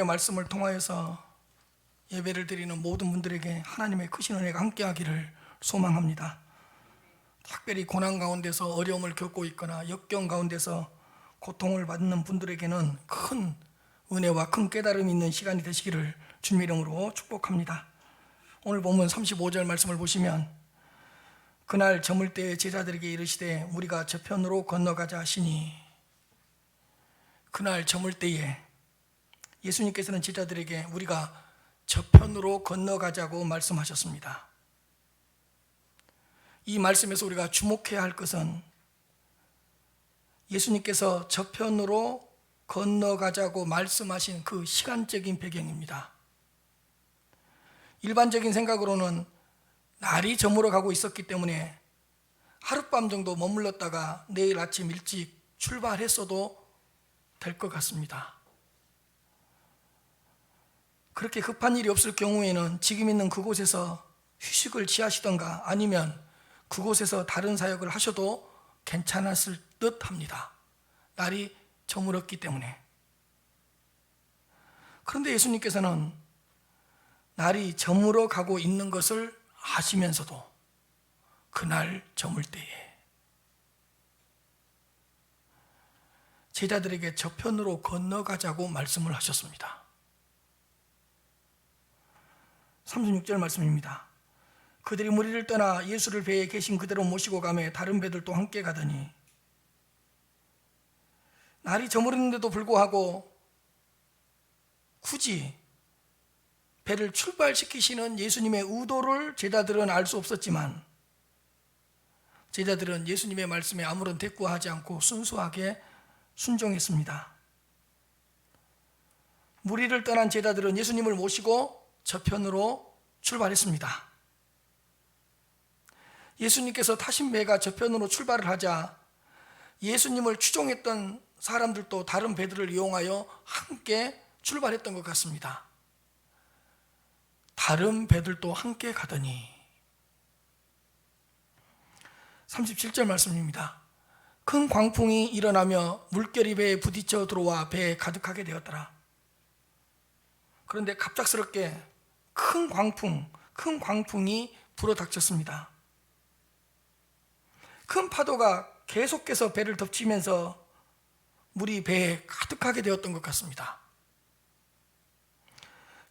말씀을 통하여서 예배를 드리는 모든 분들에게 하나님의 크신 은혜가 함께하기를 소망합니다. 특별히 고난 가운데서 어려움을 겪고 있거나 역경 가운데서 고통을 받는 분들에게는 큰 은혜와 큰 깨달음이 있는 시간이 되시기를 주님의 이름으로 축복합니다. 오늘 본문 35절 말씀을 보시면 그날 저물 때에 제자들에게 이르시되 우리가 저편으로 건너가자 하시니, 그날 저물 때에 예수님께서는 제자들에게 우리가 저편으로 건너가자고 말씀하셨습니다. 이 말씀에서 우리가 주목해야 할 것은 예수님께서 저편으로 건너가자고 말씀하신 그 시간적인 배경입니다. 일반적인 생각으로는 날이 저물어 가고 있었기 때문에 하룻밤 정도 머물렀다가 내일 아침 일찍 출발했어도 될 것 같습니다. 그렇게 급한 일이 없을 경우에는 지금 있는 그곳에서 휴식을 취하시던가 아니면 그곳에서 다른 사역을 하셔도 괜찮았을 듯 합니다. 날이 저물었기 때문에. 그런데 예수님께서는 날이 저물어 가고 있는 것을 아시면서도 그날 저물 때에 제자들에게 저편으로 건너가자고 말씀을 하셨습니다. 36절 말씀입니다. 그들이 무리를 떠나 예수를 배에 계신 그대로 모시고 가매 다른 배들도 함께 가더니, 날이 저물었는데도 불구하고 굳이 배를 출발시키시는 예수님의 의도를 제자들은 알 수 없었지만 제자들은 예수님의 말씀에 아무런 대꾸하지 않고 순수하게 순종했습니다. 무리를 떠난 제자들은 예수님을 모시고 저편으로 출발했습니다. 예수님께서 타신 배가 저편으로 출발을 하자 예수님을 추종했던 사람들도 다른 배들을 이용하여 함께 출발했던 것 같습니다. 다른 배들도 함께 가더니 37절 말씀입니다. 큰 광풍이 일어나며 물결이 배에 부딪혀 들어와 배에 가득하게 되었더라. 그런데 갑작스럽게 큰 광풍이 불어닥쳤습니다. 큰 파도가 계속해서 배를 덮치면서 물이 배에 가득하게 되었던 것 같습니다.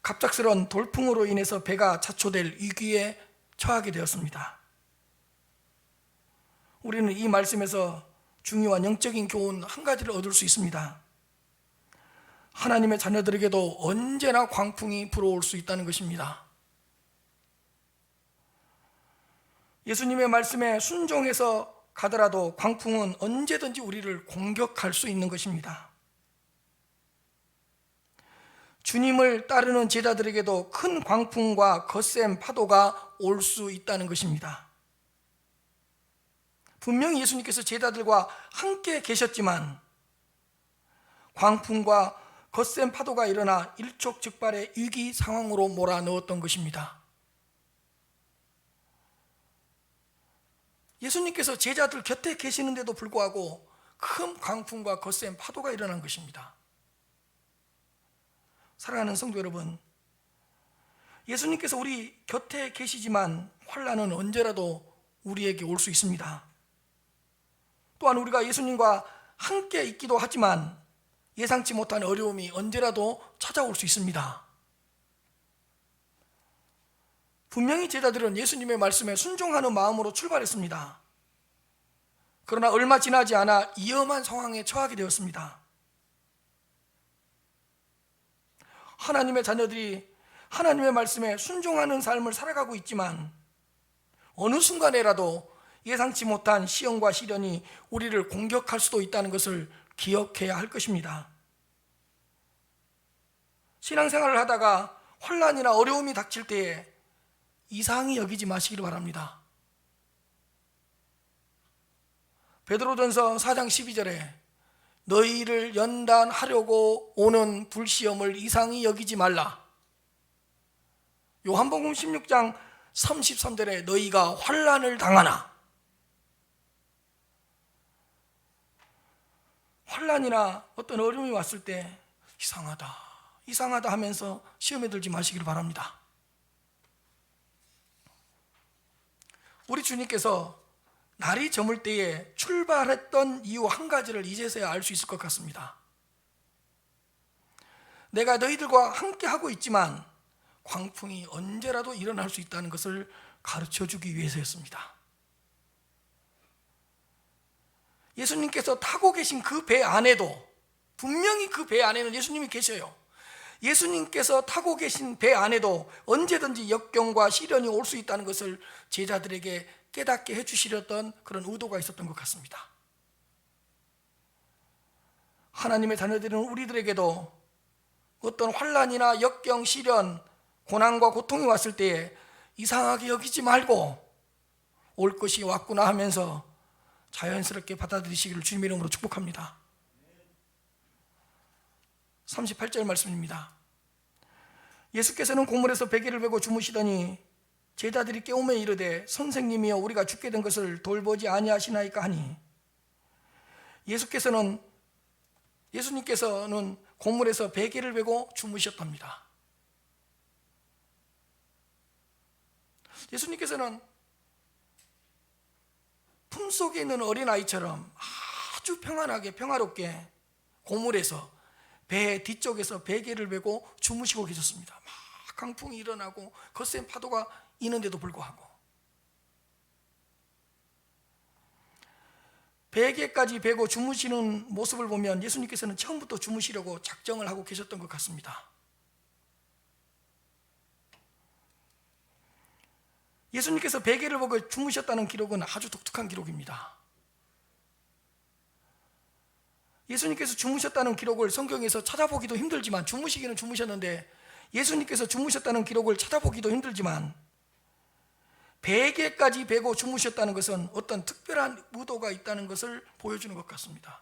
갑작스러운 돌풍으로 인해서 배가 자초될 위기에 처하게 되었습니다. 우리는 이 말씀에서 중요한 영적인 교훈 한 가지를 얻을 수 있습니다. 하나님의 자녀들에게도 언제나 광풍이 불어올 수 있다는 것입니다. 예수님의 말씀에 순종해서 가더라도 광풍은 언제든지 우리를 공격할 수 있는 것입니다. 주님을 따르는 제자들에게도 큰 광풍과 거센 파도가 올 수 있다는 것입니다. 분명히 예수님께서 제자들과 함께 계셨지만 광풍과 거센 파도가 일어나 일촉즉발의 위기 상황으로 몰아넣었던 것입니다. 예수님께서 제자들 곁에 계시는데도 불구하고 큰 광풍과 거센 파도가 일어난 것입니다. 사랑하는 성도 여러분, 예수님께서 우리 곁에 계시지만 환난은 언제라도 우리에게 올 수 있습니다. 또한 우리가 예수님과 함께 있기도 하지만 예상치 못한 어려움이 언제라도 찾아올 수 있습니다. 분명히 제자들은 예수님의 말씀에 순종하는 마음으로 출발했습니다. 그러나 얼마 지나지 않아 위험한 상황에 처하게 되었습니다. 하나님의 자녀들이 하나님의 말씀에 순종하는 삶을 살아가고 있지만 어느 순간에라도 예상치 못한 시험과 시련이 우리를 공격할 수도 있다는 것을 기억해야 할 것입니다. 신앙생활을 하다가 환난이나 어려움이 닥칠 때에 이상히 여기지 마시기를 바랍니다. 베드로전서 4장 12절에 너희를 연단하려고 오는 불시험을 이상히 여기지 말라. 요한복음 16장 33절에 너희가 환난을 당하나. 환난이나 어떤 어려움이 왔을 때 이상하다, 이상하다 하면서 시험에 들지 마시기를 바랍니다. 우리 주님께서 날이 저물 때에 출발했던 이유 한 가지를 이제서야 알 수 있을 것 같습니다. 내가 너희들과 함께 하고 있지만 광풍이 언제라도 일어날 수 있다는 것을 가르쳐 주기 위해서였습니다. 예수님께서 타고 계신 그 배 안에도 분명히 그 배 안에는 예수님이 계셔요. 예수님께서 타고 계신 배 안에도 언제든지 역경과 시련이 올 수 있다는 것을 제자들에게 깨닫게 해주시려던 그런 의도가 있었던 것 같습니다. 하나님의 자녀들은 우리들에게도 어떤 환난이나 역경, 시련, 고난과 고통이 왔을 때에 이상하게 여기지 말고 올 것이 왔구나 하면서 자연스럽게 받아들이시기를 주님의 이름으로 축복합니다. 38절 말씀입니다. 예수께서는 고물에서 베개를 베고 주무시더니 제자들이 깨우며 이르되 선생님이여 우리가 죽게 된 것을 돌보지 아니하시나이까 하니, 예수님께서는 고물에서 베개를 베고 주무셨답니다. 예수님께서는 품속에 있는 어린아이처럼 아주 평안하게 평화롭게 고물에서 배 뒤쪽에서 베개를 베고 주무시고 계셨습니다. 막 강풍이 일어나고 거센 파도가 있는데도 불구하고 베개까지 베고 주무시는 모습을 보면 예수님께서는 처음부터 주무시려고 작정을 하고 계셨던 것 같습니다. 예수님께서 베개를 베고 주무셨다는 기록은 아주 독특한 기록입니다. 예수님께서 주무셨다는 기록을 성경에서 찾아보기도 힘들지만, 주무시기는 주무셨는데 예수님께서 주무셨다는 기록을 찾아보기도 힘들지만, 베개까지 베고 주무셨다는 것은 어떤 특별한 의도가 있다는 것을 보여주는 것 같습니다.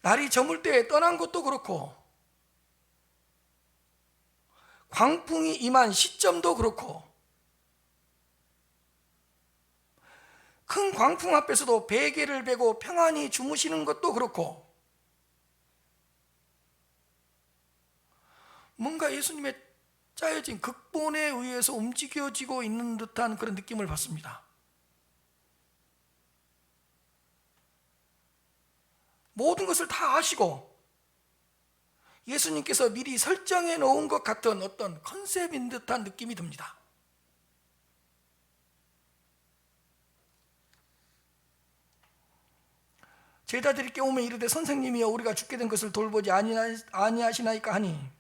날이 저물 때에 떠난 것도 그렇고, 광풍이 임한 시점도 그렇고, 큰 광풍 앞에서도 베개를 베고 평안히 주무시는 것도 그렇고, 뭔가 예수님의 짜여진 극본에 의해서 움직여지고 있는 듯한 그런 느낌을 받습니다. 모든 것을 다 아시고 예수님께서 미리 설정해 놓은 것 같은 어떤 컨셉인 듯한 느낌이 듭니다. 제자들이 깨우며 이르되 선생님이여 우리가 죽게 된 것을 돌보지 아니하시나이까 하니,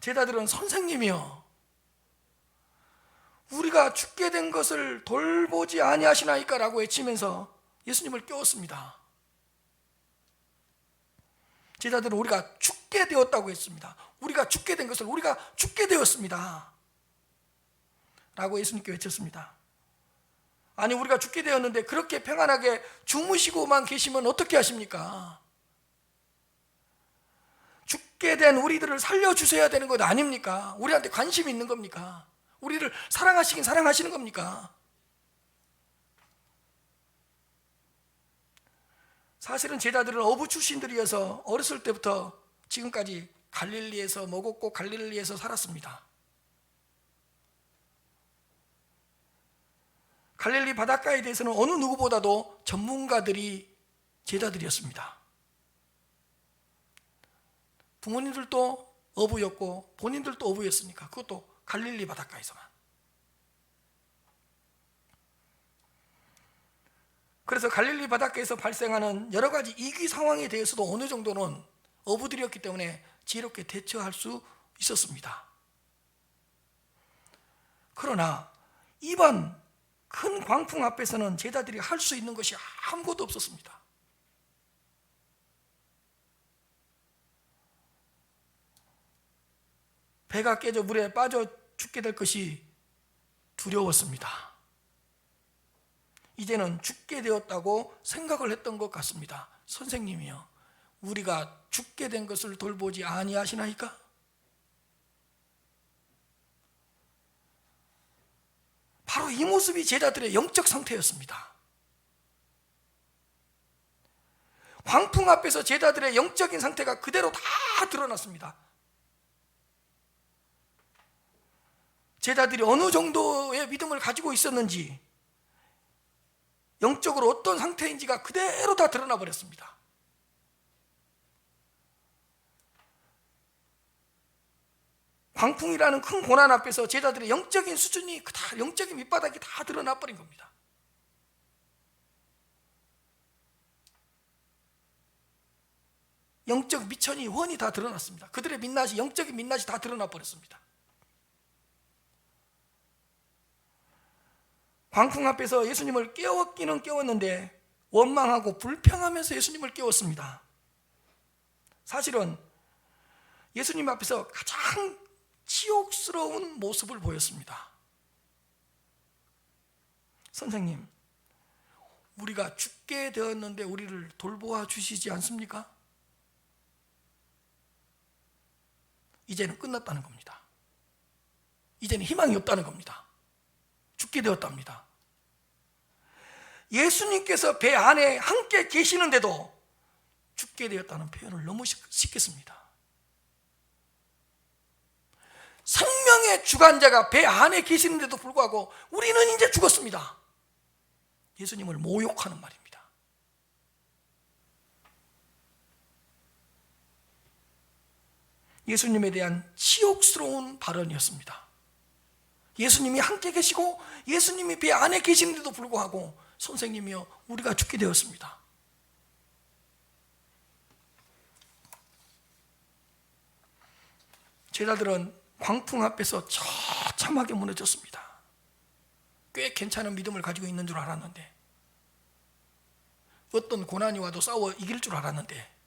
제자들은 선생님이여 우리가 죽게 된 것을 돌보지 아니하시나이까 라고 외치면서 예수님을 깨웠습니다. 제자들은 우리가 죽게 되었다고 했습니다. 우리가 죽게 된 것을 우리가 죽게 되었습니다 라고 예수님께 외쳤습니다. 아니, 우리가 죽게 되었는데 그렇게 평안하게 주무시고만 계시면 어떻게 하십니까? 죽게 된 우리들을 살려주셔야 되는 것 아닙니까? 우리한테 관심이 있는 겁니까? 우리를 사랑하시긴 사랑하시는 겁니까? 사실은 제자들은 어부 출신들이어서 어렸을 때부터 지금까지 갈릴리에서 먹었고 갈릴리에서 살았습니다. 갈릴리 바닷가에 대해서는 어느 누구보다도 전문가들이 제자들이었습니다. 부모님들도 어부였고 본인들도 어부였으니까, 그것도 갈릴리 바닷가에서만. 그래서 갈릴리 바닷가에서 발생하는 여러 가지 위기 상황에 대해서도 어느 정도는 어부들이었기 때문에 지혜롭게 대처할 수 있었습니다. 그러나 이번 큰 광풍 앞에서는 제자들이 할 수 있는 것이 아무것도 없었습니다. 배가 깨져 물에 빠져 죽게 될 것이 두려웠습니다. 이제는 죽게 되었다고 생각을 했던 것 같습니다. 선생님이여 우리가 죽게 된 것을 돌보지 아니하시나이까? 바로 이 모습이 제자들의 영적 상태였습니다. 광풍 앞에서 제자들의 영적인 상태가 그대로 다 드러났습니다. 제자들이 어느 정도의 믿음을 가지고 있었는지, 영적으로 어떤 상태인지가 그대로 다 드러나 버렸습니다. 광풍이라는 큰 고난 앞에서 제자들의 영적인 수준이 다, 영적인 밑바닥이 다 드러나 버린 겁니다. 영적 미천이 훤히 다 드러났습니다. 그들의 민낯이, 영적인 민낯이 다 드러나 버렸습니다. 광풍 앞에서 예수님을 깨웠기는 깨웠는데 원망하고 불평하면서 예수님을 깨웠습니다. 사실은 예수님 앞에서 가장 치욕스러운 모습을 보였습니다. 선생님, 우리가 죽게 되었는데 우리를 돌보아 주시지 않습니까? 이제는 끝났다는 겁니다. 이제는 희망이 없다는 겁니다. 죽게 되었답니다. 예수님께서 배 안에 함께 계시는데도 죽게 되었다는 표현을 너무 쉽게 씁니다. 생명의 주관자가 배 안에 계시는데도 불구하고 우리는 이제 죽었습니다. 예수님을 모욕하는 말입니다. 예수님에 대한 치욕스러운 발언이었습니다. 예수님이 함께 계시고 예수님이 배 안에 계시는데도 불구하고 선생님이여 우리가 죽게 되었습니다. 제자들은 광풍 앞에서 처참하게 무너졌습니다. 꽤 괜찮은 믿음을 가지고 있는 줄 알았는데, 어떤 고난이 와도 싸워 이길 줄 알았는데,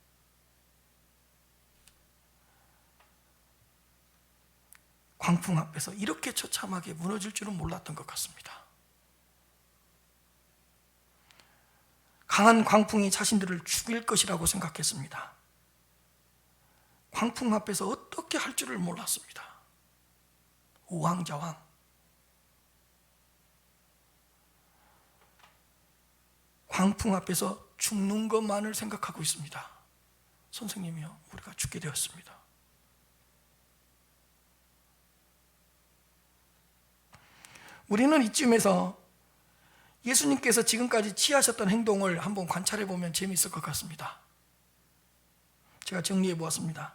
광풍 앞에서 이렇게 처참하게 무너질 줄은 몰랐던 것 같습니다. 강한 광풍이 자신들을 죽일 것이라고 생각했습니다. 광풍 앞에서 어떻게 할 줄을 몰랐습니다. 우왕좌왕. 광풍 앞에서 죽는 것만을 생각하고 있습니다. 선생님이요, 우리가 죽게 되었습니다. 우리는 이쯤에서 예수님께서 지금까지 취하셨던 행동을 한번 관찰해 보면 재미있을 것 같습니다. 제가 정리해 보았습니다.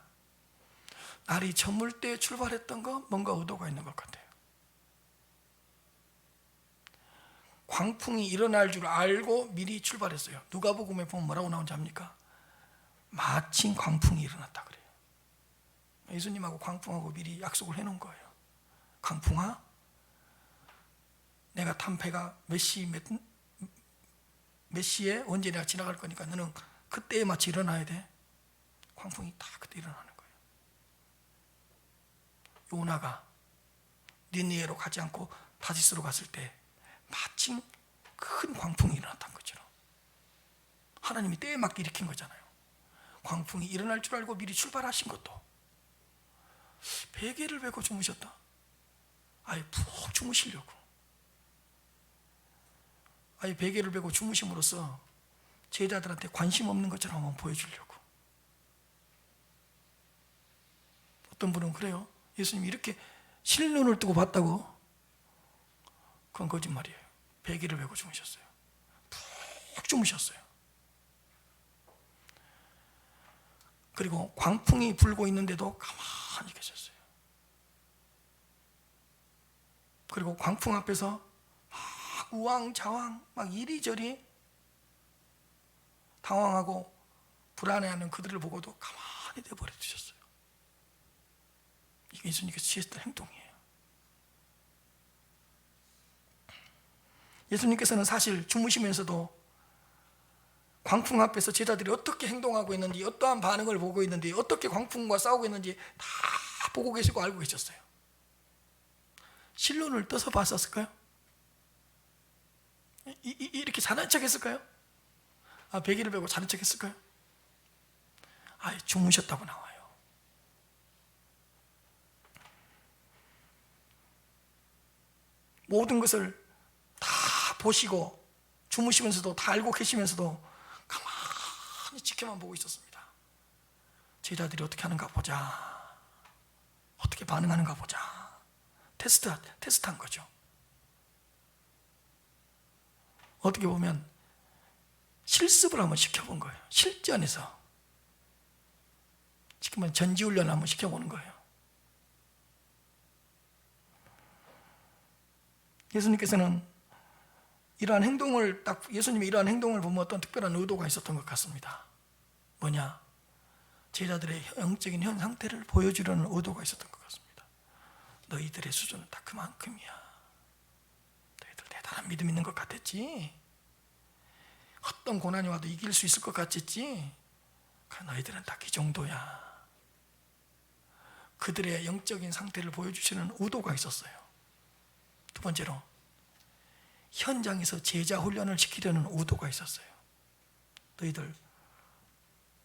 날이 저물 때 출발했던 거 뭔가 의도가 있는 것 같아요. 광풍이 일어날 줄 알고 미리 출발했어요. 누가복음에 보면 뭐라고 나오는지 압니까? 마침 광풍이 일어났다 그래요. 예수님하고 광풍하고 미리 약속을 해놓은 거예요. 광풍아, 내가 탄 배가 몇 시에 언제 내가 지나갈 거니까 너는 그때에 마치 일어나야 돼. 광풍이 다 그때 일어나는 거예요. 요나가 니느웨로 가지 않고 다시스로 갔을 때 마침 큰 광풍이 일어났던 것처럼 하나님이 때에 맞게 일으킨 거잖아요. 광풍이 일어날 줄 알고 미리 출발하신 것도 베개를 베고 주무셨다. 아예 푹 주무시려고. 아예 베개를 베고 주무심으로써 제자들한테 관심 없는 것처럼 한번 보여주려고. 어떤 분은 그래요. 예수님이 이렇게 실눈을 뜨고 봤다고? 그건 거짓말이에요. 베개를 베고 주무셨어요. 푹 주무셨어요. 그리고 광풍이 불고 있는데도 가만히 계셨어요. 그리고 광풍 앞에서 막 우왕좌왕 막 이리저리 당황하고 불안해하는 그들을 보고도 가만히 내버려 두셨어요. 이게 예수님께서 취했던 행동이에요. 예수님께서는 사실 주무시면서도 광풍 앞에서 제자들이 어떻게 행동하고 있는지, 어떠한 반응을 보고 있는지, 어떻게 광풍과 싸우고 있는지 다 보고 계시고 알고 계셨어요. 실눈을 떠서 봤었을까요? 이렇게 자는 척 했을까요? 베개를 베고 자는 척 했을까요? 주무셨다고 나와요. 모든 것을 다 보시고 주무시면서도 다 알고 계시면서도 가만히 가만히 지켜만 보고 있었습니다. 제자들이 어떻게 하는가 보자, 어떻게 반응하는가 보자, 테스트한 거죠. 어떻게 보면 실습을 한번 시켜본 거예요. 실전에서 지금은 전지훈련을 한번 시켜보는 거예요. 예수님께서는 이러한 행동을 예수님의 이러한 행동을 보면 어떤 특별한 의도가 있었던 것 같습니다. 뭐냐? 제자들의 영적인 현 상태를 보여주려는 의도가 있었던 것 같습니다. 너희들의 수준은 다 그만큼이야. 너희들 대단한 믿음 있는 것 같았지? 어떤 고난이 와도 이길 수 있을 것 같았지? 너희들은 다 그 정도야. 그들의 영적인 상태를 보여주시는 의도가 있었어요. 두 번째로, 현장에서 제자 훈련을 시키려는 의도가 있었어요. 너희들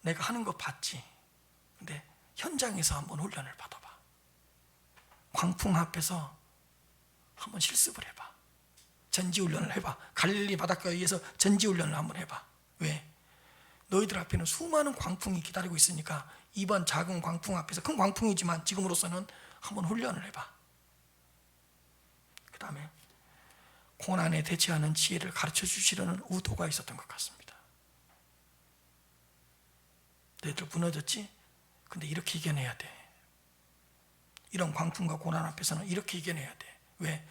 내가 하는 거 봤지? 근데 현장에서 한번 훈련을 받아봐. 광풍 앞에서 한번 실습을 해봐. 전지훈련을 해봐. 갈릴리 바닷가 위에서 전지훈련을 한번 해봐. 왜? 너희들 앞에는 수많은 광풍이 기다리고 있으니까 이번 작은 광풍 앞에서, 큰 광풍이지만 지금으로서는 한번 훈련을 해봐. 그 다음에 고난에 대처하는 지혜를 가르쳐 주시려는 의도가 있었던 것 같습니다. 너희들 무너졌지? 근데 이렇게 이겨내야 돼. 이런 광풍과 고난 앞에서는 이렇게 이겨내야 돼. 왜?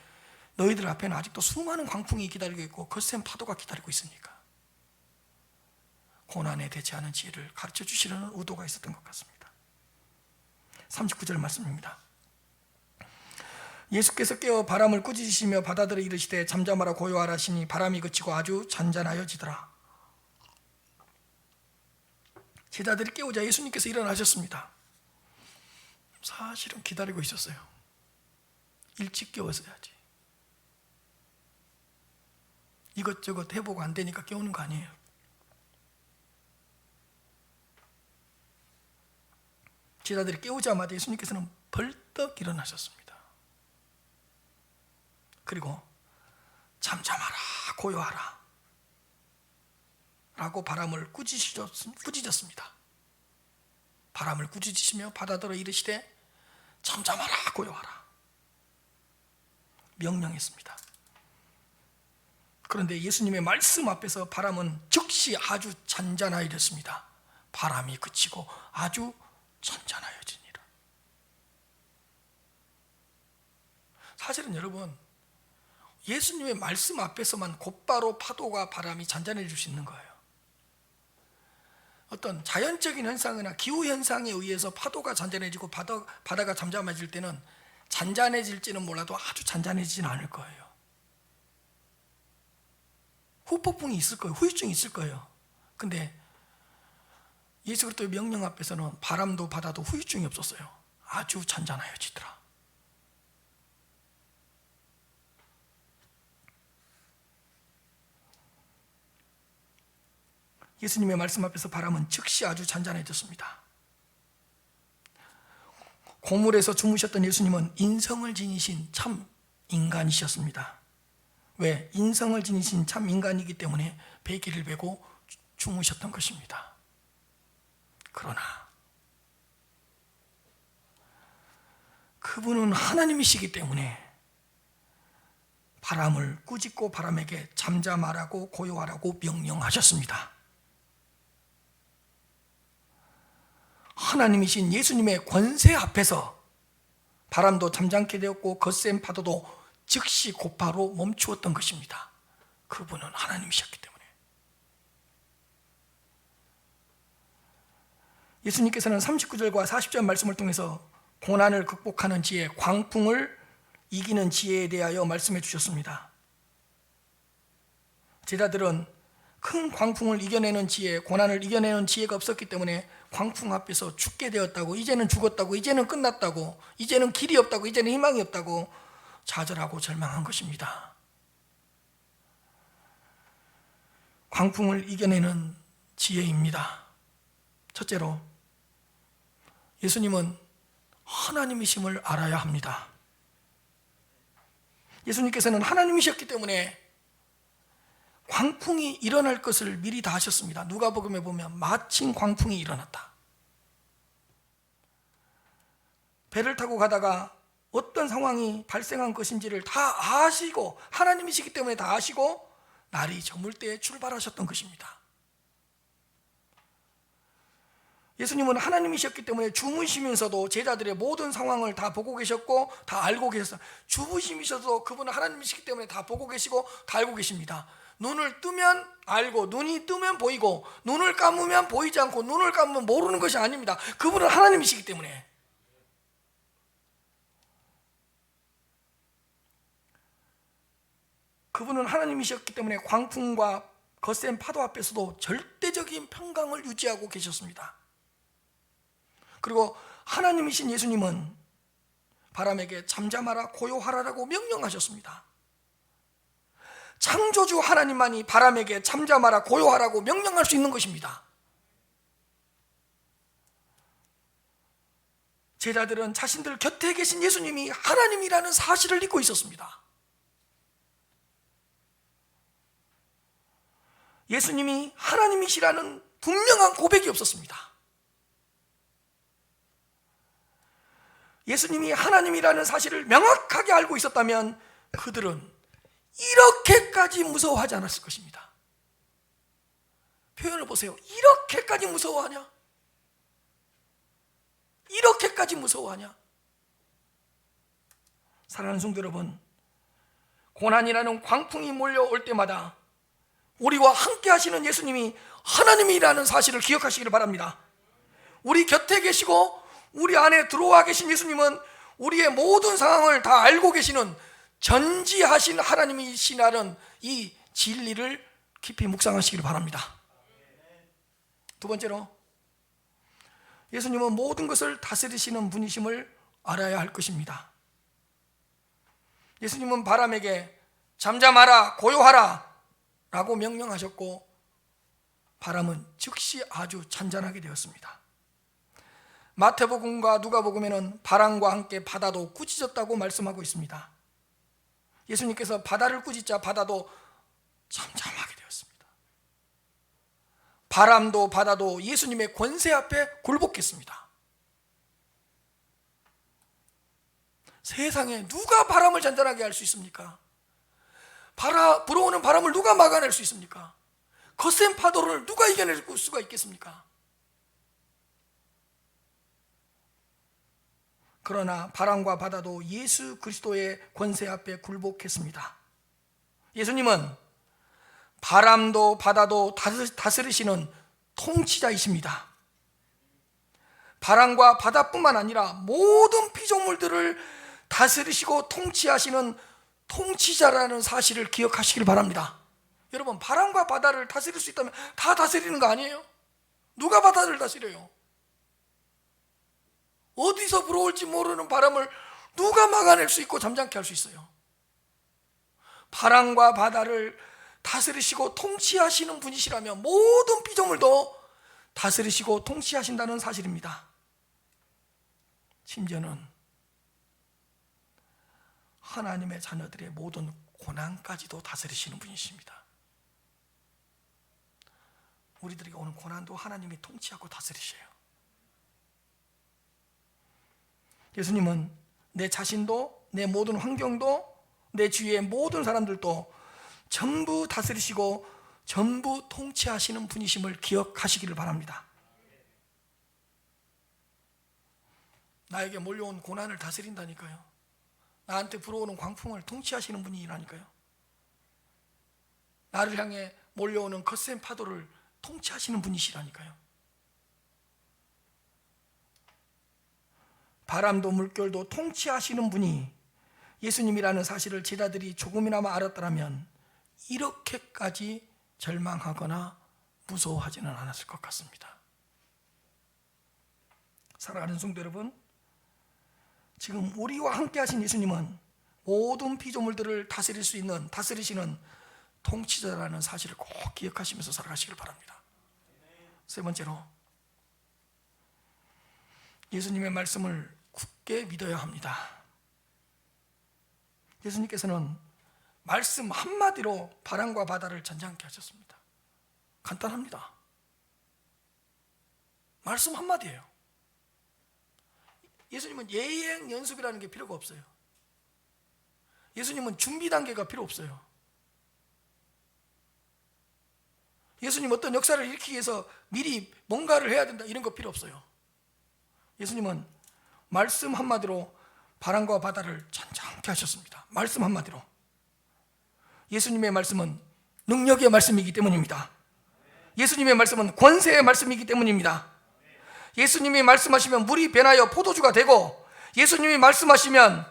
너희들 앞에는 아직도 수많은 광풍이 기다리고 있고 거센 파도가 기다리고 있으니까. 고난에 대처하는 지혜를 가르쳐 주시려는 의도가 있었던 것 같습니다. 39절 말씀입니다. 예수께서 깨어 바람을 꾸짖으시며 바다들에 이르시되 잠잠하라 고요하라 하시니 바람이 그치고 아주 잔잔하여지더라. 제자들이 깨우자 예수님께서 일어나셨습니다. 사실은 기다리고 있었어요. 일찍 깨웠어야지. 이것저것 해보고 안 되니까 깨우는 거 아니에요. 제자들이 깨우자마자 예수님께서는 벌떡 일어나셨습니다. 그리고 잠잠하라 고요하라 라고 바람을 꾸짖으셨습니다. 바람을 꾸짖으시며 바다들어 이르시되 잠잠하라 고요하라 명령했습니다. 그런데 예수님의 말씀 앞에서 바람은 즉시 아주 잔잔하여졌습니다. 바람이 그치고 아주 잔잔하여지니라. 사실은 여러분, 예수님의 말씀 앞에서만 곧바로 파도가 바람이 잔잔해질 수 있는 거예요. 어떤 자연적인 현상이나 기후현상에 의해서 파도가 잔잔해지고 바다가 잠잠해질 때는 잔잔해질지는 몰라도 아주 잔잔해지지는 않을 거예요. 후폭풍이 있을 거예요. 후유증이 있을 거예요. 근데 예수 그리스도의 명령 앞에서는 바람도 바다도 후유증이 없었어요. 아주 잔잔하여지더라. 예수님의 말씀 앞에서 바람은 즉시 아주 잔잔해졌습니다. 고물에서 주무셨던 예수님은 인성을 지니신 참 인간이셨습니다. 왜? 인성을 지니신 참 인간이기 때문에 베개를 베고 주무셨던 것입니다. 그러나 그분은 하나님이시기 때문에 바람을 꾸짖고 바람에게 잠잠하라고 고요하라고 명령하셨습니다. 하나님이신 예수님의 권세 앞에서 바람도 잠잠게 되었고 거센 파도도 즉시 곧바로 멈추었던 것입니다. 그분은 하나님이셨기 때문에. 예수님께서는 39절과 40절 말씀을 통해서 고난을 극복하는 지혜, 광풍을 이기는 지혜에 대하여 말씀해 주셨습니다. 제자들은 큰 광풍을 이겨내는 지혜, 고난을 이겨내는 지혜가 없었기 때문에 광풍 앞에서 죽게 되었다고, 이제는 죽었다고, 이제는 끝났다고, 이제는 길이 없다고, 이제는 희망이 없다고 좌절하고 절망한 것입니다. 광풍을 이겨내는 지혜입니다. 첫째로, 예수님은 하나님이심을 알아야 합니다. 예수님께서는 하나님이셨기 때문에 광풍이 일어날 것을 미리 다 하셨습니다. 누가복음에 보면 마침 광풍이 일어났다. 배를 타고 가다가 어떤 상황이 발생한 것인지를 다 아시고, 하나님이시기 때문에 다 아시고 날이 저물 때에 출발하셨던 것입니다. 예수님은 하나님이셨기 때문에 주무시면서도 제자들의 모든 상황을 다 보고 계셨고 다 알고 계셨어요. 주무시면서도 그분은 하나님이시기 때문에 다 보고 계시고 다 알고 계십니다. 눈을 뜨면 알고, 눈이 뜨면 보이고, 눈을 감으면 보이지 않고, 눈을 감으면 모르는 것이 아닙니다. 그분은 하나님이시기 때문에. 그분은 하나님이셨기 때문에 광풍과 거센 파도 앞에서도 절대적인 평강을 유지하고 계셨습니다. 그리고 하나님이신 예수님은 바람에게 잠잠하라 고요하라라고 명령하셨습니다. 창조주 하나님만이 바람에게 잠잠하라 고요하라고 명령할 수 있는 것입니다. 제자들은 자신들 곁에 계신 예수님이 하나님이라는 사실을 잊고 있었습니다. 예수님이 하나님이시라는 분명한 고백이 없었습니다. 예수님이 하나님이라는 사실을 명확하게 알고 있었다면 그들은 이렇게까지 무서워하지 않았을 것입니다. 표현을 보세요. 이렇게까지 무서워하냐? 이렇게까지 무서워하냐? 사랑하는 성도 여러분, 고난이라는 광풍이 몰려올 때마다 우리와 함께 하시는 예수님이 하나님이라는 사실을 기억하시기를 바랍니다. 우리 곁에 계시고 우리 안에 들어와 계신 예수님은 우리의 모든 상황을 다 알고 계시는 전지하신 하나님이시라는 이 진리를 깊이 묵상하시기를 바랍니다. 두 번째로, 예수님은 모든 것을 다스리시는 분이심을 알아야 할 것입니다. 예수님은 바람에게 잠잠하라 고요하라 라고 명령하셨고 바람은 즉시 아주 잔잔하게 되었습니다. 마태복음과 누가복음에는 바람과 함께 바다도 꾸짖었다고 말씀하고 있습니다. 예수님께서 바다를 꾸짖자 바다도 잠잠하게 되었습니다. 바람도 바다도 예수님의 권세 앞에 굴복했습니다. 세상에 누가 바람을 잔잔하게 할 수 있습니까? 불어오는 바람을 누가 막아낼 수 있습니까? 거센 파도를 누가 이겨낼 수가 있겠습니까? 그러나 바람과 바다도 예수 그리스도의 권세 앞에 굴복했습니다. 예수님은 바람도 바다도 다스리시는 통치자이십니다. 바람과 바다뿐만 아니라 모든 피조물들을 다스리시고 통치하시는 통치자라는 사실을 기억하시길 바랍니다. 여러분, 바람과 바다를 다스릴 수 있다면 다 다스리는 거 아니에요? 누가 바다를 다스려요? 어디서 불어올지 모르는 바람을 누가 막아낼 수 있고 잠잠케 할 수 있어요? 바람과 바다를 다스리시고 통치하시는 분이시라면 모든 피조물도 다스리시고 통치하신다는 사실입니다. 심지어는 하나님의 자녀들의 모든 고난까지도 다스리시는 분이십니다. 우리들에게 오는 고난도 하나님이 통치하고 다스리셔요. 예수님은 내 자신도, 내 모든 환경도, 내 주위의 모든 사람들도 전부 다스리시고 전부 통치하시는 분이심을 기억하시기를 바랍니다. 나에게 몰려온 고난을 다스린다니까요. 나한테 불어오는 광풍을 통치하시는 분이라니까요. 나를 향해 몰려오는 거센 파도를 통치하시는 분이시라니까요. 바람도 물결도 통치하시는 분이 예수님이라는 사실을 제자들이 조금이나마 알았더라면 이렇게까지 절망하거나 무서워하지는 않았을 것 같습니다. 사랑하는 성도 여러분, 지금 우리와 함께 하신 예수님은 모든 피조물들을 다스리시는 통치자라는 사실을 꼭 기억하시면서 살아가시길 바랍니다. 세 번째로, 예수님의 말씀을 굳게 믿어야 합니다. 예수님께서는 말씀 한마디로 바람과 바다를 잔잔케 하셨습니다. 간단합니다. 말씀 한마디예요. 예수님은 예행 연습이라는 게 필요가 없어요. 예수님은 준비 단계가 필요 없어요. 예수님 어떤 역사를 일으키기 위해서 미리 뭔가를 해야 된다 이런 거 필요 없어요. 예수님은 말씀 한마디로 바람과 바다를 잔잔케 하셨습니다. 말씀 한마디로. 예수님의 말씀은 능력의 말씀이기 때문입니다. 예수님의 말씀은 권세의 말씀이기 때문입니다. 예수님이 말씀하시면 물이 변하여 포도주가 되고, 예수님이 말씀하시면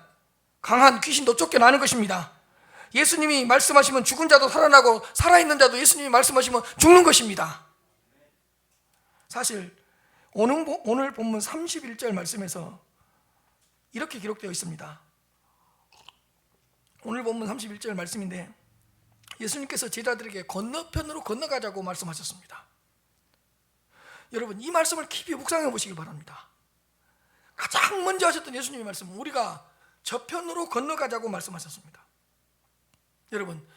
강한 귀신도 쫓겨나는 것입니다. 예수님이 말씀하시면 죽은 자도 살아나고, 살아있는 자도 예수님이 말씀하시면 죽는 것입니다. 사실 오늘 본문 31절 말씀에서 이렇게 기록되어 있습니다. 오늘 본문 31절 말씀인데, 예수님께서 제자들에게 건너편으로 건너가자고 말씀하셨습니다. 여러분, 이 말씀을 깊이 묵상해 보시기 바랍니다. 가장 먼저 하셨던 예수님의 말씀은 우리가 저편으로 건너가자고 말씀하셨습니다. 여러분,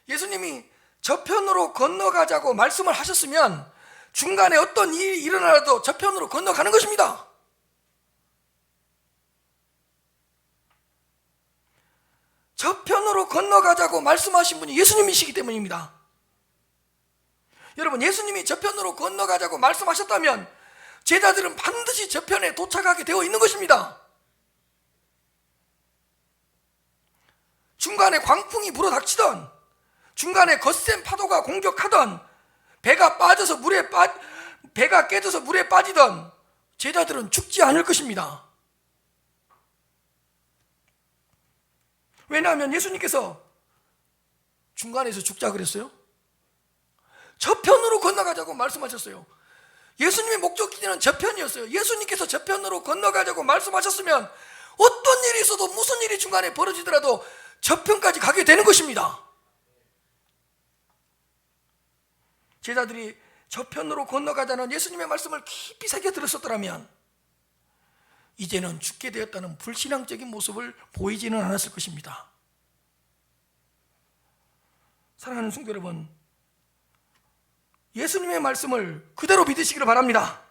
예수님이 저편으로 건너가자고 말씀을 하셨으면 중간에 어떤 일이 일어나도 저편으로 건너가는 것입니다. 저편으로 건너가자고 말씀하신 분이 예수님이시기 때문입니다. 여러분, 예수님이 저편으로 건너가자고 말씀하셨다면 제자들은 반드시 저편에 도착하게 되어 있는 것입니다. 중간에 광풍이 불어닥치던, 중간에 거센 파도가 공격하던, 배가 깨져서 물에 빠지던 제자들은 죽지 않을 것입니다. 왜냐하면 예수님께서 중간에서 죽자 그랬어요? 저편으로 건너가자고 말씀하셨어요. 예수님의 목적지는 저편이었어요. 예수님께서 저편으로 건너가자고 말씀하셨으면 어떤 일이 있어도, 무슨 일이 중간에 벌어지더라도 저편까지 가게 되는 것입니다. 제자들이 저편으로 건너가자는 예수님의 말씀을 깊이 새겨 들었었더라면 이제는 죽게 되었다는 불신앙적인 모습을 보이지는 않았을 것입니다. 사랑하는 성도 여러분, 예수님의 말씀을 그대로 믿으시기를 바랍니다.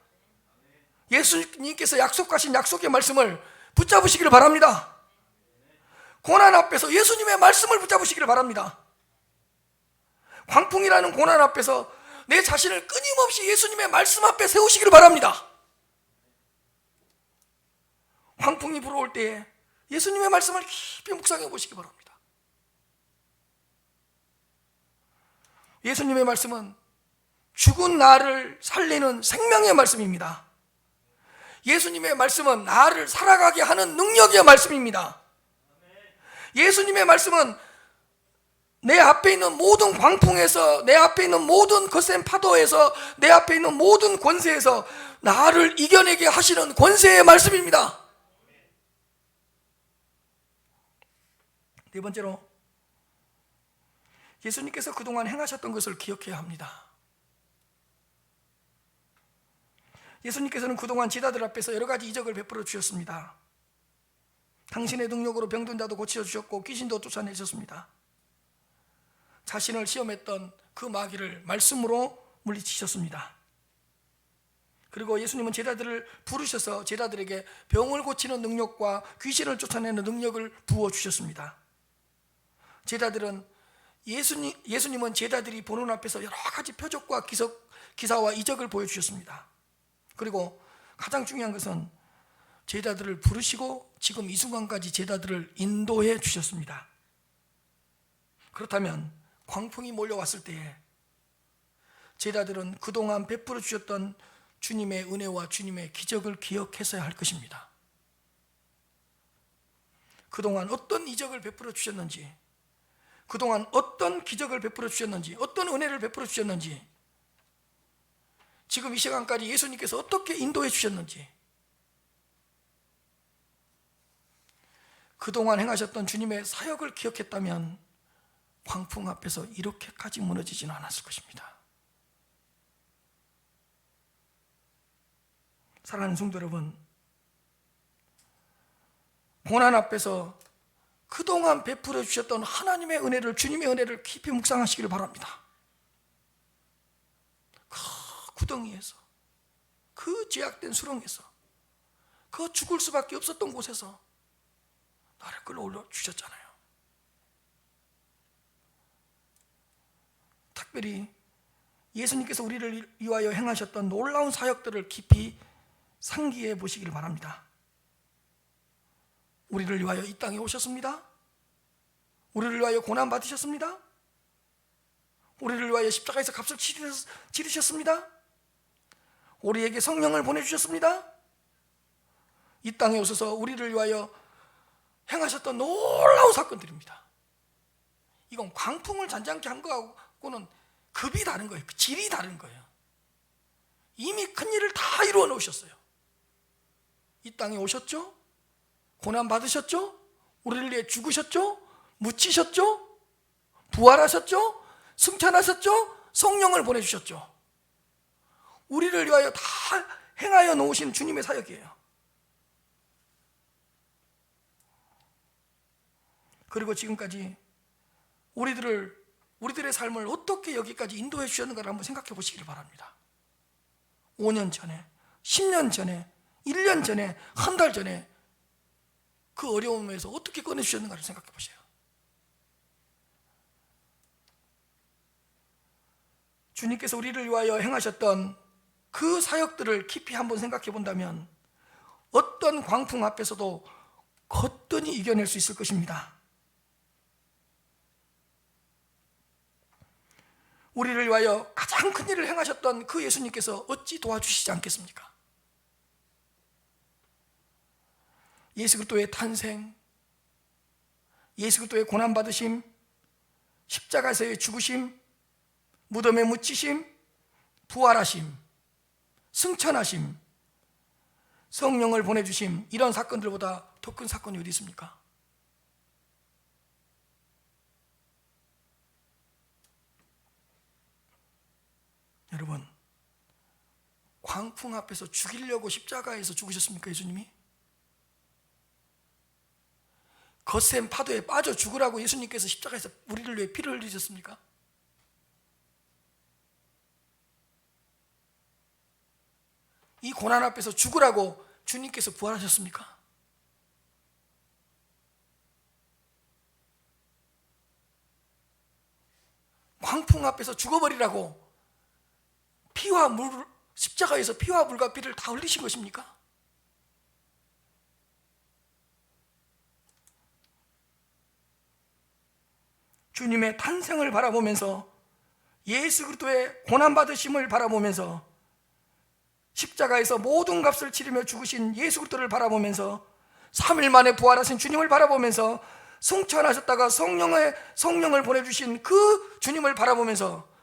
예수님께서 약속하신 약속의 말씀을 붙잡으시기를 바랍니다. 고난 앞에서 예수님의 말씀을 붙잡으시기를 바랍니다. 광풍이라는 고난 앞에서 내 자신을 끊임없이 예수님의 말씀 앞에 세우시기를 바랍니다. 광풍이 불어올 때에 예수님의 말씀을 깊이 묵상해 보시기 바랍니다. 예수님의 말씀은 죽은 나를 살리는 생명의 말씀입니다. 예수님의 말씀은 나를 살아가게 하는 능력의 말씀입니다. 예수님의 말씀은 내 앞에 있는 모든 광풍에서, 내 앞에 있는 모든 거센 파도에서, 내 앞에 있는 모든 권세에서 나를 이겨내게 하시는 권세의 말씀입니다. 네 번째로, 예수님께서 그동안 행하셨던 것을 기억해야 합니다. 예수님께서는 그동안 제자들 앞에서 여러 가지 이적을 베풀어 주셨습니다. 당신의 능력으로 병든 자도 고쳐 주셨고 귀신도 쫓아내셨습니다. 자신을 시험했던 그 마귀를 말씀으로 물리치셨습니다. 그리고 예수님은 제자들을 부르셔서 제자들에게 병을 고치는 능력과 귀신을 쫓아내는 능력을 부어주셨습니다. 예수님은 제자들이 보는 앞에서 여러 가지 표적과 기사와 이적을 보여주셨습니다. 그리고 가장 중요한 것은 제자들을 부르시고 지금 이 순간까지 제자들을 인도해 주셨습니다. 그렇다면 광풍이 몰려왔을 때에 제자들은 그동안 베풀어 주셨던 주님의 은혜와 주님의 기적을 기억했어야 할 것입니다. 그동안 어떤 이적을 베풀어 주셨는지, 그동안 어떤 기적을 베풀어 주셨는지, 어떤 은혜를 베풀어 주셨는지, 지금 이 시간까지 예수님께서 어떻게 인도해 주셨는지, 그동안 행하셨던 주님의 사역을 기억했다면 광풍 앞에서 이렇게까지 무너지지는 않았을 것입니다. 사랑하는 성도 여러분, 고난 앞에서 그동안 베풀어 주셨던 하나님의 은혜를, 주님의 은혜를 깊이 묵상하시기를 바랍니다. 그 구덩이에서, 그 죄악된 수렁에서, 그 죽을 수밖에 없었던 곳에서 나를 끌어올려 주셨잖아요. 특별히 예수님께서 우리를 위하여 행하셨던 놀라운 사역들을 깊이 상기해 보시기를 바랍니다. 우리를 위하여 이 땅에 오셨습니다. 우리를 위하여 고난 받으셨습니다. 우리를 위하여 십자가에서 값을 치르셨습니다. 우리에게 성령을 보내주셨습니다. 이 땅에 오셔서 우리를 위하여 행하셨던 놀라운 사건들입니다. 이건 광풍을 잔잔케 한 거하고는 급이 다른 거예요. 질이 다른 거예요. 이미 큰 일을 다 이루어 놓으셨어요. 이 땅에 오셨죠? 고난 받으셨죠? 우리를 위해 죽으셨죠? 묻히셨죠? 부활하셨죠? 승천하셨죠? 성령을 보내주셨죠. 우리를 위하여 다 행하여 놓으신 주님의 사역이에요. 그리고 지금까지 우리들의 삶을 어떻게 여기까지 인도해 주셨는가를 한번 생각해 보시기를 바랍니다. 5년 전에, 10년 전에, 1년 전에, 한 달 전에 그 어려움에서 어떻게 꺼내 주셨는가를 생각해 보세요. 주님께서 우리를 위하여 행하셨던 그 사역들을 깊이 한번 생각해 본다면 어떤 광풍 앞에서도 거뜬히 이겨낼 수 있을 것입니다. 우리를 위하여 가장 큰 일을 행하셨던 그 예수님께서 어찌 도와주시지 않겠습니까? 예수 그리스도의 탄생, 예수 그리스도의 고난받으심, 십자가에서의 죽으심, 무덤에 묻히심, 부활하심, 승천하심, 성령을 보내주심, 이런 사건들보다 더 큰 사건이 어디 있습니까? 여러분, 광풍 앞에서 죽이려고 십자가에서 죽으셨습니까? 예수님이? 거센 파도에 빠져 죽으라고 예수님께서 십자가에서 우리를 위해 피를 흘리셨습니까? 이 고난 앞에서 죽으라고 주님께서 부활하셨습니까? 광풍 앞에서 죽어버리라고 피와 물, 십자가에서 피와 물과 피를 다 흘리신 것입니까? 주님의 탄생을 바라보면서, 예수 그리스도의 고난받으심을 바라보면서, 십자가에서 모든 값을 치르며 죽으신 예수 그리스도를 바라보면서, 3일 만에 부활하신 주님을 바라보면서, 승천하셨다가 성령을 보내주신 그 주님을 바라보면서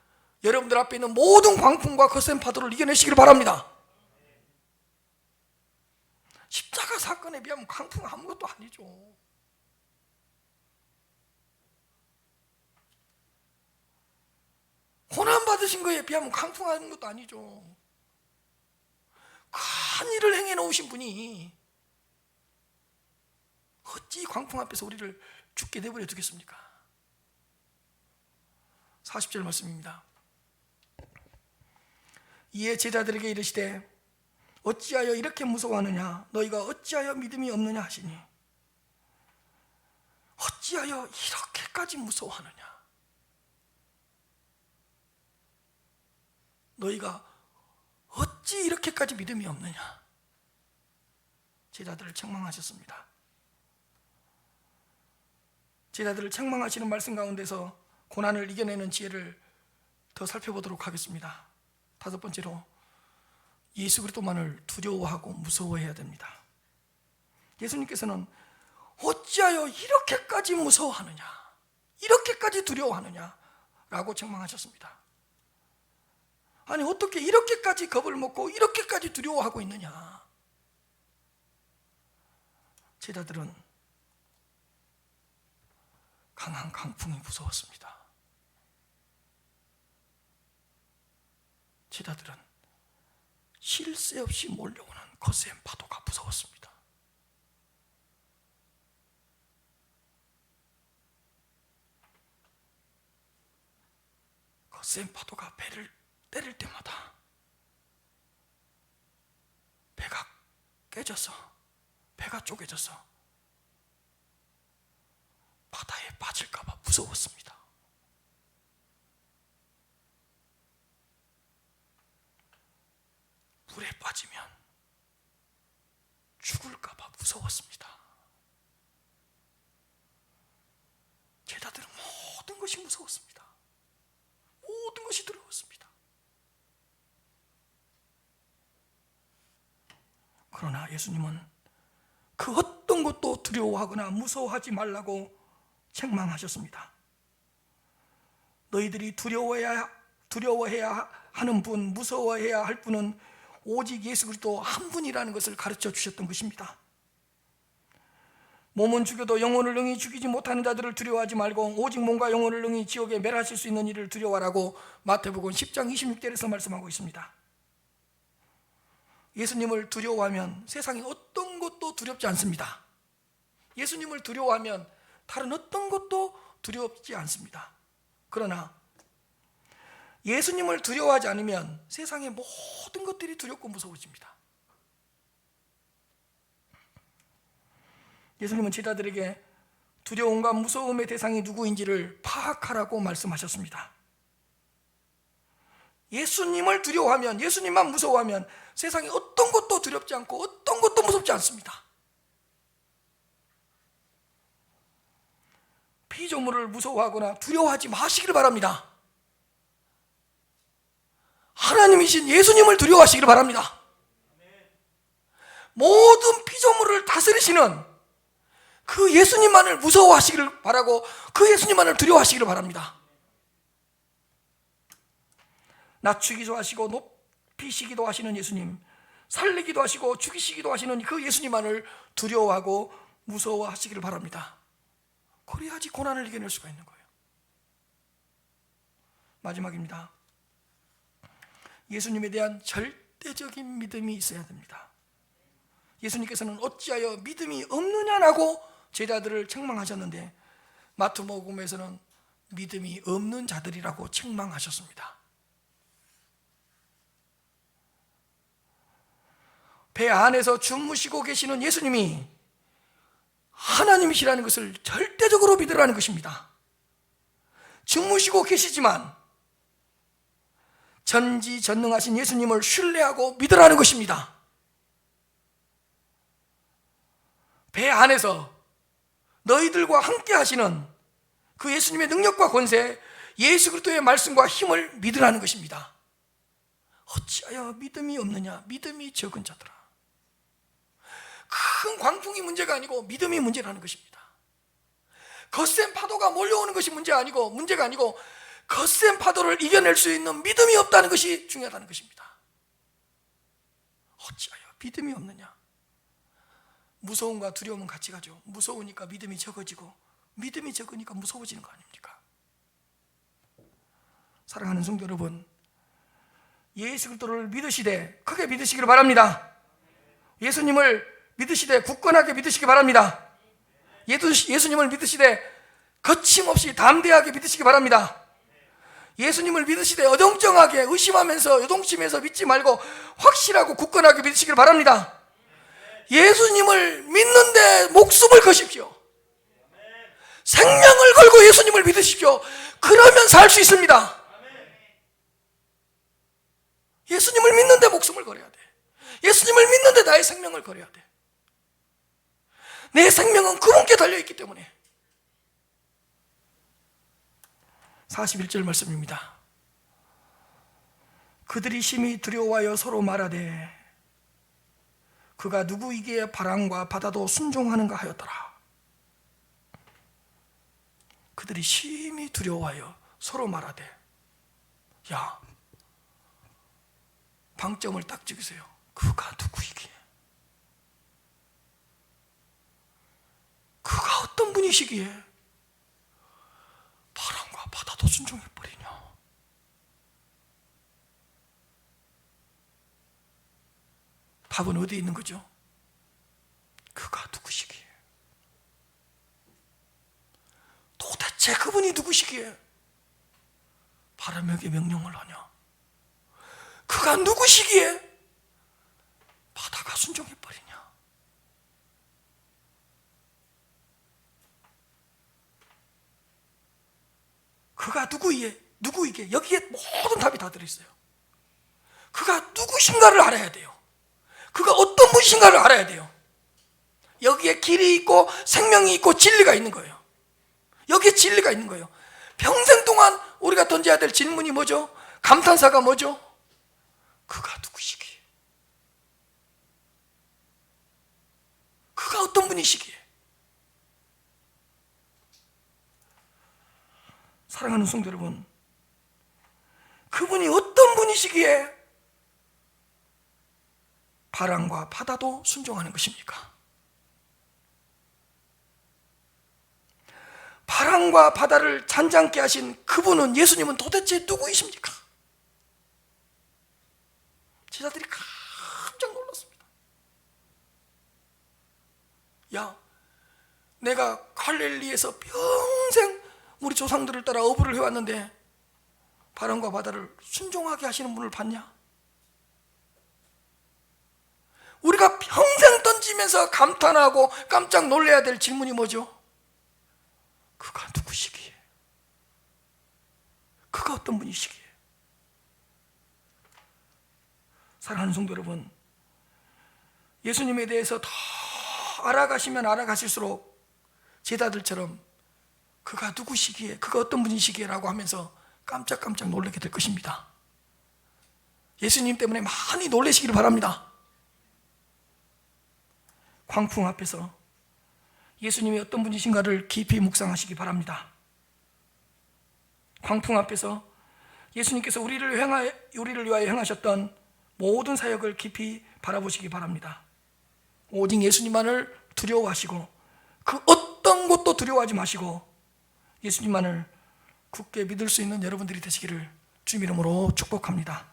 여러분들 앞에 있는 모든 광풍과 거센 파도를 이겨내시기를 바랍니다. 십자가 사건에 비하면 광풍은 아무것도 아니죠. 고난 받으신 거에 비하면 광풍은 아무것도 아니죠. 큰 일을 행해 놓으신 분이 어찌 광풍 앞에서 우리를 죽게 내버려 두겠습니까? 40절 말씀입니다. 이에 제자들에게 이르시되 어찌하여 이렇게 무서워하느냐? 너희가 어찌하여 믿음이 없느냐 하시니, 어찌하여 이렇게까지 무서워하느냐? 너희가 어찌 이렇게까지 믿음이 없느냐? 제자들을 책망하셨습니다. 제자들을 책망하시는 말씀 가운데서 고난을 이겨내는 지혜를 더 살펴보도록 하겠습니다. 5번째로, 예수 그리스도만을 두려워하고 무서워해야 됩니다. 예수님께서는 어찌하여 이렇게까지 무서워하느냐, 이렇게까지 두려워하느냐 라고 책망하셨습니다. 아니, 어떻게 이렇게까지 겁을 먹고 이렇게까지 두려워하고 있느냐? 제자들은 강한 강풍이 무서웠습니다. 제자들은 쉴 새 없이 몰려오는 거센 파도가 무서웠습니다. 센 파도가 배를 때릴 때마다 배가 깨져서 배가 쪼개져서 바다에 빠질까 봐 무서웠습니다. 물에 빠지면 죽을까 봐 무서웠습니다. 제자들은 모든 것이 무서웠습니다. 모든 것이 두려웠습니다. 그러나 예수님은 그 어떤 것도 두려워하거나 무서워하지 말라고 책망하셨습니다. 너희들이 두려워해야 하는 분, 무서워해야 할 분은 오직 예수 그리스도 한 분이라는 것을 가르쳐 주셨던 것입니다. 몸은 죽여도 영혼을 능히 죽이지 못하는 자들을 두려워하지 말고 오직 몸과 영혼을 능히 지옥에 멸하실 수 있는 이를 두려워하라고 마태복음 10장 26절에서 말씀하고 있습니다. 예수님을 두려워하면 세상의 어떤 것도 두렵지 않습니다. 예수님을 두려워하면 다른 어떤 것도 두렵지 않습니다. 그러나 예수님을 두려워하지 않으면 세상의 모든 것들이 두렵고 무서워집니다. 예수님은 제자들에게 두려움과 무서움의 대상이 누구인지를 파악하라고 말씀하셨습니다. 예수님을 두려워하면, 예수님만 무서워하면 세상에 어떤 것도 두렵지 않고 어떤 것도 무섭지 않습니다. 피조물을 무서워하거나 두려워하지 마시기를 바랍니다. 하나님이신 예수님을 두려워하시기를 바랍니다. 모든 피조물을 다스리시는 그 예수님만을 무서워하시기를 바라고 그 예수님만을 두려워하시기를 바랍니다. 낮추기도 하시고 높이시기도 하시는 예수님, 살리기도 하시고 죽이시기도 하시는 그 예수님만을 두려워하고 무서워하시기를 바랍니다. 그래야지 고난을 이겨낼 수가 있는 거예요. 마지막입니다. 예수님에 대한 절대적인 믿음이 있어야 됩니다. 예수님께서는 어찌하여 믿음이 없느냐라고 제자들을 책망하셨는데 마태복음에서는 믿음이 없는 자들이라고 책망하셨습니다. 배 안에서 주무시고 계시는 예수님이 하나님이시라는 것을 절대적으로 믿으라는 것입니다. 주무시고 계시지만 전지전능하신 예수님을 신뢰하고 믿으라는 것입니다. 배 안에서 너희들과 함께 하시는 그 예수님의 능력과 권세, 예수 그리스도의 말씀과 힘을 믿으라는 것입니다. 어찌하여 믿음이 없느냐, 믿음이 적은 자들아. 큰 광풍이 문제가 아니고 믿음이 문제라는 것입니다. 거센 파도가 몰려오는 것이 문제가 아니고 거센 파도를 이겨낼 수 있는 믿음이 없다는 것이 중요하다는 것입니다. 어찌하여 믿음이 없느냐. 무서움과 두려움은 같이 가죠. 무서우니까 믿음이 적어지고 믿음이 적으니까 무서워지는 거 아닙니까? 사랑하는 성도 여러분, 예수 그리스도를 믿으시되 크게 믿으시기를 바랍니다. 예수님을 믿으시되 굳건하게 믿으시기 바랍니다. 예수님을 믿으시되 거침없이 담대하게 믿으시기 바랍니다. 예수님을 믿으시되 어정쩡하게 의심하면서 요동치면서 믿지 말고 확실하고 굳건하게 믿으시길 바랍니다. 예수님을 믿는데 목숨을 거십시오. 생명을 걸고 예수님을 믿으십시오. 그러면 살 수 있습니다. 예수님을 믿는데 목숨을 걸어야 돼. 예수님을 믿는데 나의 생명을 걸어야 돼. 내 생명은 그분께 달려있기 때문에. 41절 말씀입니다. 그들이 심히 두려워하여 서로 말하되 그가 누구이기에 바람과 바다도 순종하는가 하였더라. 그들이 심히 두려워하여 서로 말하되, 야, 방점을 딱 찍으세요. 그가 누구이기에, 그가 어떤 분이시기에 바람과 바다도 순종해버리냐. 답은 어디에 있는 거죠? 그가 누구시기에, 도대체 그분이 누구시기에 바람에게 명령을 하냐? 그가 누구시기에 바다가 순종해버리냐? 그가 누구이게 여기에 모든 답이 다 들어있어요. 그가 누구신가를 알아야 돼요. 그가 어떤 분이신가를 알아야 돼요. 여기에 길이 있고 생명이 있고 진리가 있는 거예요. 여기에 진리가 있는 거예요. 평생 동안 우리가 던져야 될 질문이 뭐죠? 감탄사가 뭐죠? 그가 누구시기에? 그가 어떤 분이시기에? 사랑하는 성도 여러분, 그분이 어떤 분이시기에 바람과 바다도 순종하는 것입니까? 바람과 바다를 잔잔케 하신 그분은, 예수님은 도대체 누구이십니까? 제자들이 깜짝 놀랐습니다. 야, 내가 갈릴리에서 평생 우리 조상들을 따라 어부를 해왔는데 바람과 바다를 순종하게 하시는 분을 봤냐? 우리가 평생 던지면서 감탄하고 깜짝 놀라야 될 질문이 뭐죠? 그가 누구시기에? 그가 어떤 분이시기에? 사랑하는 성도 여러분, 예수님에 대해서 더 알아가시면 알아가실수록 제자들처럼 그가 누구시기에, 그가 어떤 분이시기에 라고 하면서 깜짝깜짝 놀라게 될 것입니다. 예수님 때문에 많이 놀라시기를 바랍니다. 광풍 앞에서 예수님이 어떤 분이신가를 깊이 묵상하시기 바랍니다. 광풍 앞에서 예수님께서 우리를 위하여 행하셨던 모든 사역을 깊이 바라보시기 바랍니다. 오직 예수님만을 두려워하시고 그 어떤 것도 두려워하지 마시고 예수님만을 굳게 믿을 수 있는 여러분들이 되시기를 주님 이름으로 축복합니다.